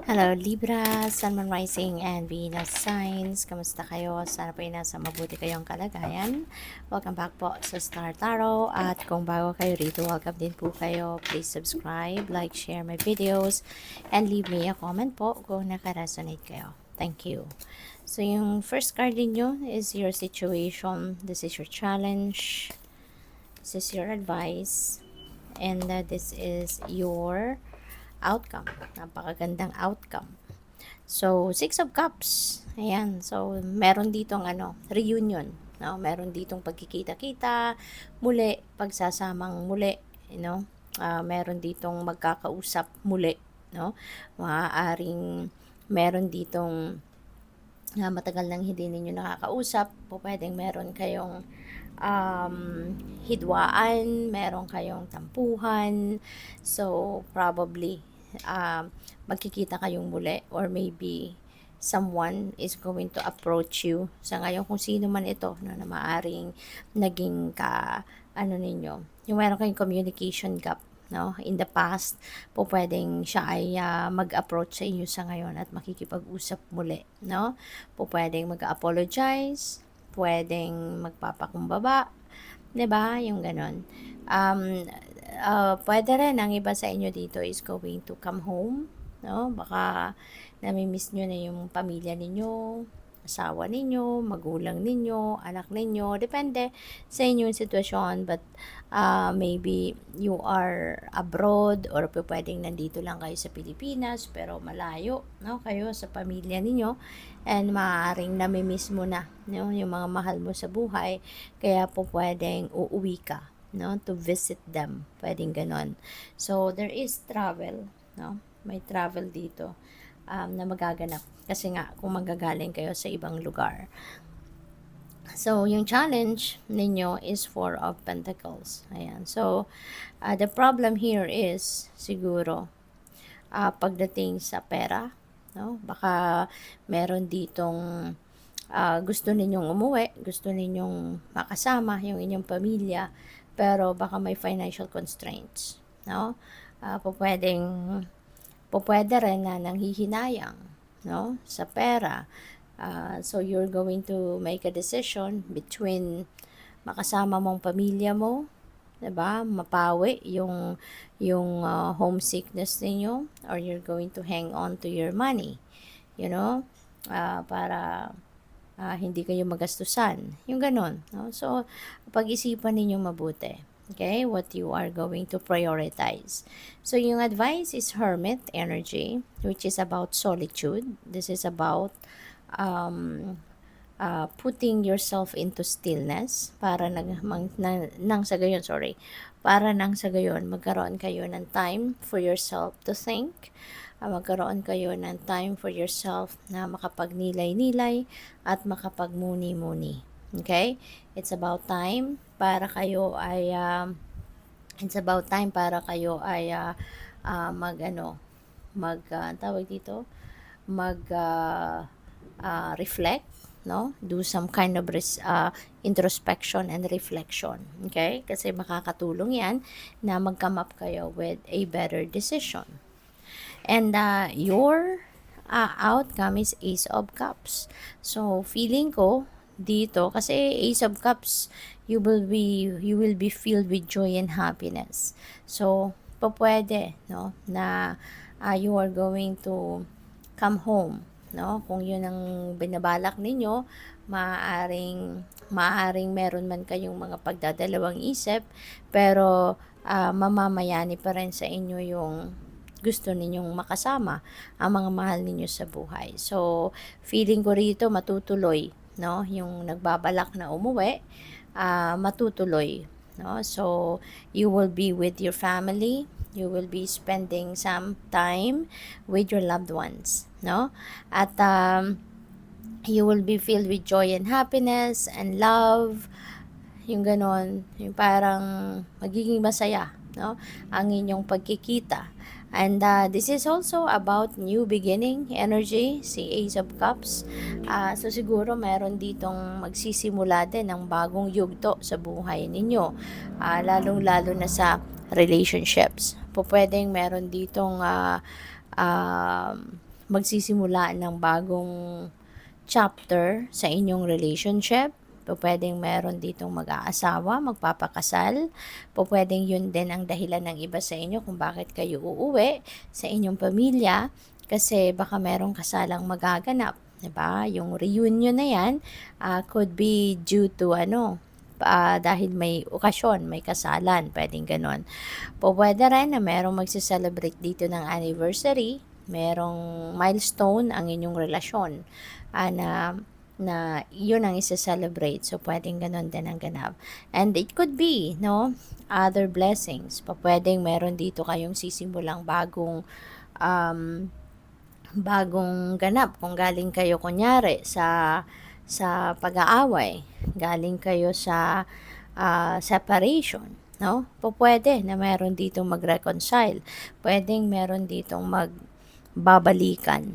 Hello Libra, Sun, Moon, Rising, and Venus signs. Kamusta kayo? Sana po ay nasa mabuti kayong kalagayan. Welcome back po sa Star Tarot. At kung bago kayo rito, welcome din po kayo. Please subscribe, like, share my videos, and leave me a comment po kung nakaresonate kayo. Thank you. So yung first card ninyo is your situation. This is your challenge. This is your advice. And this is your outcome. Napakagandang outcome. So, Six of Cups. Ayan. So, meron ditong reunion. No? Meron ditong pagkikita-kita, muli, pagsasamang muli. You know? Meron ditong magkakausap muli. No? Maaaring meron ditong matagal nang hindi ninyo nakakausap. Po pwedeng meron kayong hidwaan, meron kayong tampuhan. So, probably, magkikita kayong muli or maybe someone is going to approach you. Sa ngayon, kung sino man ito no, na maaring naging ninyo, yung meron kayong communication gap. No? In the past, po pwedeng siya ay mag-approach sa inyo sa ngayon at makikipag-usap muli. No? Po pwedeng mag-apologize, pwedeng magpapakumbaba, 'di ba? Yung ganon. Pwede rin ang iba sa inyo dito is going to come home, no? Baka nami-miss nyo na yung pamilya ninyo, asawa ninyo, magulang ninyo, anak ninyo, depende sa inyong sitwasyon, but maybe you are abroad or pwedeng nandito lang kayo sa Pilipinas pero malayo, no, kayo sa pamilya ninyo and maaaring nami-miss mo na, no, yung mga mahal mo sa buhay, kaya po pwedeng uuwi ka, no, to visit them, pwedeng ganon. So there is travel, no, may travel dito na magaganap. Kasi nga, kung magagaling kayo sa ibang lugar. So, yung challenge ninyo is Four of Pentacles. Ayan. So, the problem here is, siguro, pagdating sa pera, no? Baka meron ditong gusto ninyong umuwi, gusto ninyong makasama yung inyong pamilya, pero baka may financial constraints, no? Pwede rin na nanghihinayang, no, sa pera. So you're going to make a decision between makasama mong pamilya mo, 'di ba? Mapawi yung homesickness ninyo, or you're going to hang on to your money, you know, para hindi kayo magastusan. Yung ganon, no? So pag-isipan ninyo mabuti. Okay, what you are going to prioritize. So, yung advice is Hermit energy, which is about solitude. This is about putting yourself into stillness para para nang sa gayon magkaroon kayo ng time for yourself to think. Magkaroon kayo ng time for yourself na makapagnilay-nilay at makapagmuni-muni. Okay? It's about time para kayo ay tawag dito, reflect, no? Do some kind of introspection and reflection. Okay? Kasi makakatulong 'yan na mag-come up kayo with a better decision. And your outcome is Ace of Cups. So, feeling ko dito, kasi Ace of Cups, you will be filled with joy and happiness. So, pwede, no, na you are going to come home, no? Kung yun ang binabalak ninyo, maaaring meron man kayong mga pagdadalawang isip, pero mamamayani pa rin sa inyo yung gusto ninyong makasama ang mga mahal ninyo sa buhay. So, feeling ko rito matutuloy, no? Yung nagbabalak na umuwi, matutuloy, no? So, you will be with your family, you will be spending some time with your loved ones, no? At you will be filled with joy and happiness and love, yung ganon, yung parang magiging masaya, no, ang inyong pagkikita. And this is also about new beginning energy, si Ace of Cups. So siguro meron ditong magsisimula din ng bagong yugto sa buhay ninyo, lalong-lalo na sa relationships. Pwedeng meron ditong magsisimula ng bagong chapter sa inyong relationship. Pwedeng meron ditong mag-aasawa, magpapakasal. Pwedeng yun din ang dahilan ng iba sa inyo kung bakit kayo uuwi sa inyong pamilya kasi baka merong kasalang magaganap. Diba? Yung reunion na yan could be due to dahil may okasyon, may kasalan, pwedeng ganon. Pwede rin na merong magse-celebrate dito ng anniversary, merong milestone ang inyong relasyon na yun ang isa-celebrate. So, pwedeng ganun din ang ganap. And it could be, other blessings. Pwedeng meron dito kayong sisimulang bagong ganap. Kung galing kayo, kunyari, sa pag-aaway, galing kayo sa separation, pwede na meron ditong mag-reconcile. Pwedeng meron ditong babalikan,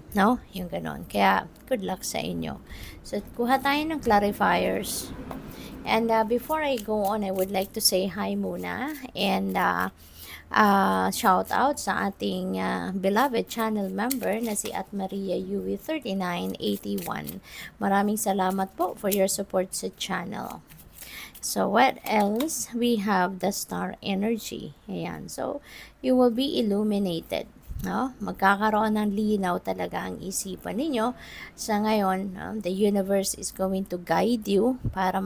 yung ganon. Kaya, good luck sa inyo. So, kuha tayo ng clarifiers. And before I go on, I would like to say hi muna and shout out sa ating beloved channel member na si at Maria Yui 3981. Maraming salamat po for your support sa channel. So, what else? We have the star energy. Ayan. So, you will be illuminated. Magkakaroon ng linaw talaga ang isipan ninyo. Sa ngayon, the universe is going to guide you para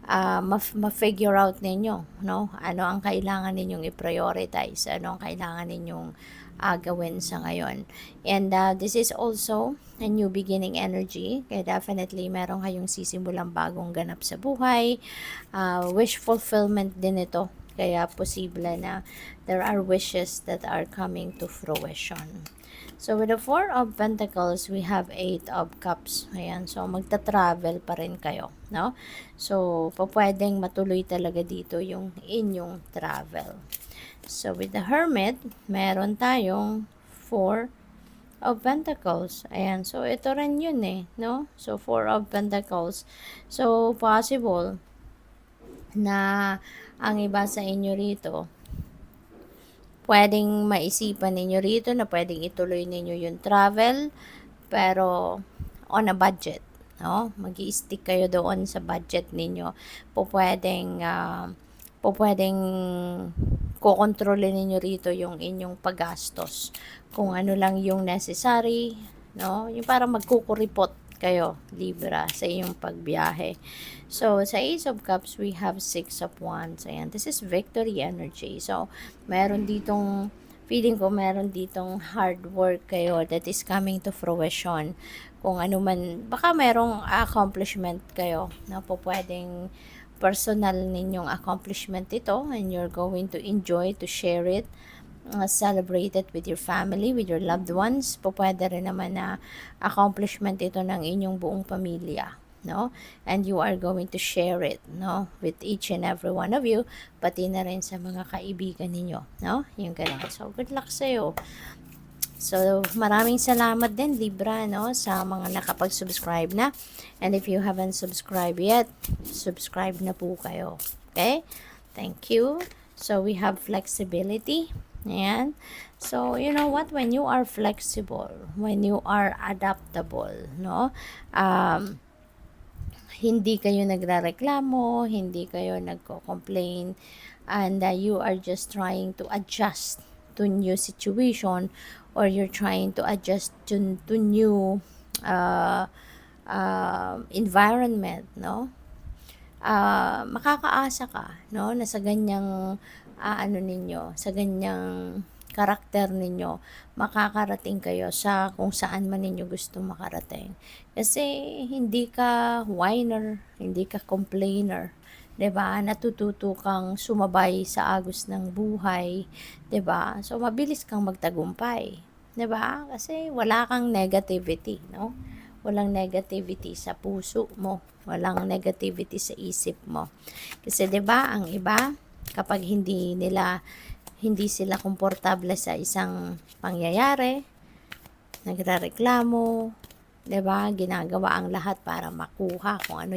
ma-figure out ninyo, ano ang kailangan ninyong i-prioritize, ano ang kailangan ninyong gawin sa ngayon. And this is also a new beginning energy. Kaya definitely meron kayong sisimulang bagong ganap sa buhay. Wish fulfillment din ito. Kaya posible na there are wishes that are coming to fruition. So, with the 4 of Pentacles, we have 8 of Cups. Ayan. So, magta-travel pa rin kayo. So, pwedeng matuloy talaga dito yung inyong travel. So, with the Hermit, meron tayong 4 of Pentacles. Ayan. So, ito rin yun So, 4 of Pentacles. So, possible na ang iba sa inyo rito, pwedeng maisipan ninyo rito na pwedeng ituloy ninyo yung travel, pero on a budget. Mag-i-stick kayo doon sa budget ninyo. Pwedeng kukontrolin ninyo rito yung inyong paggastos. Kung ano lang yung necessary, yung parang magkukuripot kayo, Libra, sa iyong pagbiyahe. So, sa Ace of Cups, we have 6 of Wands. Ayan, this is victory energy. So, meron ditong, feeling ko meron ditong hard work kayo that is coming to fruition. Kung ano man, baka merong accomplishment kayo na pwedeng personal ninyong accomplishment ito and you're going to enjoy to share it. Celebrate it with your family, with your loved ones. Pwede rin naman na accomplishment ito ng inyong buong pamilya, and you are going to share it, with each and every one of you, pati na rin sa mga kaibigan ninyo, yung ganun. So, good luck sa'yo. So, maraming salamat din, Libra, sa mga nakapag-subscribe na. And if you haven't subscribed yet, subscribe na po kayo. Okay? Thank you. So, we have flexibility. Ayan. So, you know what? When you are flexible, when you are adaptable, hindi kayo nagrereklamo, hindi kayo nagko-complain, and you are just trying to adjust to new situation, or you're trying to adjust to new environment, makakaasa ka, na sa ganyang sa ganyang karakter ninyo, makakarating kayo sa kung saan man ninyo gusto makarating. Kasi hindi ka whiner, hindi ka complainer, 'di ba? Natututo kang sumabay sa agos ng buhay, 'di ba? So mabilis kang magtagumpay, 'di ba? Kasi wala kang negativity, Walang negativity sa puso mo, walang negativity sa isip mo. Kasi 'di ba, ang iba kapag hindi sila komportable sa isang pangyayari, nagrereklamo, 'di ba? Ginagawa ang lahat para makuha kung ano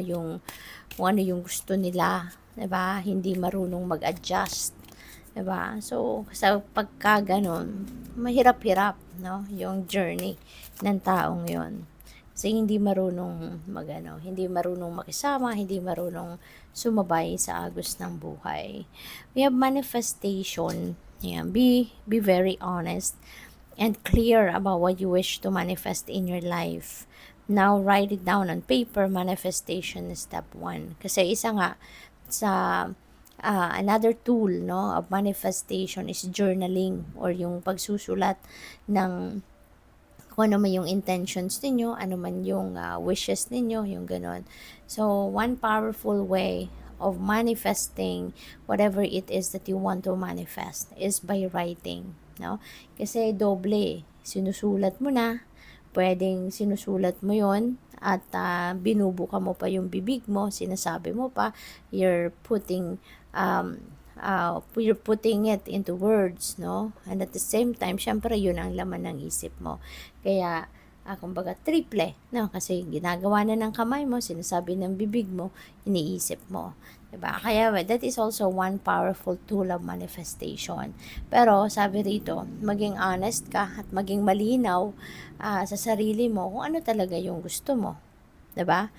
yung gusto nila, 'di ba? Hindi marunong mag-adjust, 'di ba? So, sa pagka ganon, mahirap-hirap, no, yung journey ng taong yon. Kasi hindi marunong hindi marunong makisama, hindi marunong sumabay sa agos ng buhay. We have manifestation. Yeah, be very honest and clear about what you wish to manifest in your life. Now, write it down on paper. Manifestation is step 1. Kasi isa nga sa another tool, no, of manifestation is journaling, or yung pagsusulat ng kung ano man yung intentions ninyo, ano man yung wishes ninyo, yung ganon. So, one powerful way of manifesting whatever it is that you want to manifest is by writing, no? Kasi doble, sinusulat mo na, pwedeng sinusulat mo yon at binubuka mo pa yung bibig mo, sinasabi mo pa, you're putting it into words, no? And at the same time, syempre yun ang laman ng isip mo. Kaya, kumbaga triple, no? Kasi ginagawa na ng kamay mo, sinasabi ng bibig mo, iniisip mo. Diba? Kaya that is also one powerful tool of manifestation. Pero sabi rito, maging honest ka at maging malinaw sa sarili mo kung ano talaga yung gusto mo. Diba?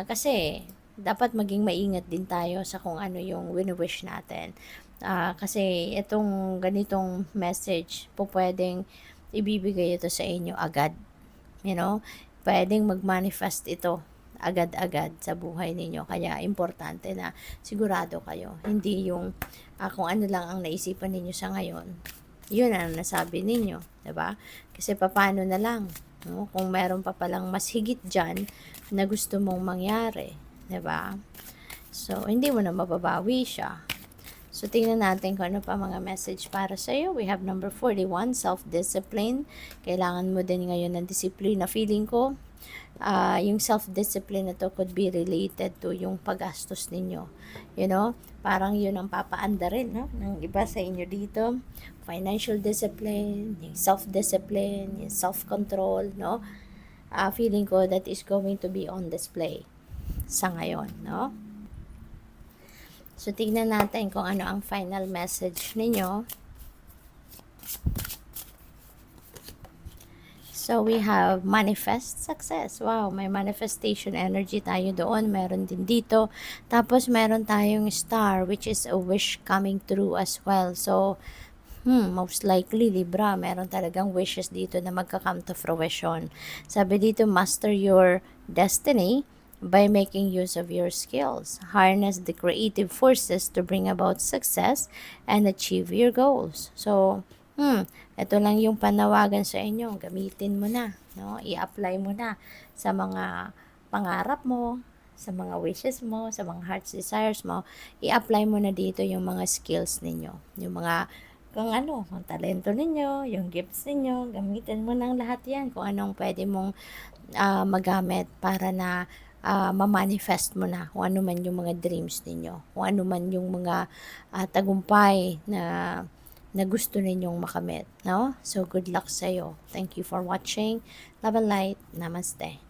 Kasi dapat maging maingat din tayo sa kung ano yung wini-wish natin. Kasi itong ganitong message po pwedeng ibibigay ito sa inyo agad. You know, pwedeng mag-manifest ito agad-agad sa buhay ninyo. Kaya importante na sigurado kayo. Hindi yung kung ano lang ang naisipan ninyo sa ngayon, yun ang nasabi ninyo. Diba? Kasi paano na lang, no? Kung meron pa palang mas higit dyan na gusto mong mangyari. Diba? So, hindi mo na mababawi siya. So, tingnan natin kung ano pa mga message para sa iyo. We have number 41, self-discipline. Kailangan mo din ngayon ng disiplina. Feeling ko, yung self-discipline na to could be related to yung paggastos ninyo. You know, parang yun ang papaanda rin, no? Ng iba sa inyo dito. Financial discipline, yung self-discipline, yung self-control, no? Feeling ko that is going to be on display sa ngayon, no? So, tignan natin kung ano ang final message ninyo. So, we have manifest success. Wow, may manifestation energy tayo doon. Meron din dito. Tapos, meron tayong star, which is a wish coming true as well. So, most likely, Libra, meron talagang wishes dito na magka-come to fruition. Sabi dito, master your destiny by making use of your skills. Harness the creative forces to bring about success and achieve your goals. So, ito lang yung panawagan sa inyo. Gamitin mo na, no? I-apply mo na sa mga pangarap mo, sa mga wishes mo, sa mga heart's desires mo. I-apply mo na dito yung mga skills ninyo. Yung mga kung talento ninyo, yung gifts ninyo, gamitin mo ng lahat yan. Kung anong pwede mong magamit para na ma-manifest mo na kung ano man yung mga dreams ninyo, kung ano man yung mga tagumpay na gusto ninyong makamit, no? So, good luck sa'yo. Thank you for watching. Love and light. Namaste.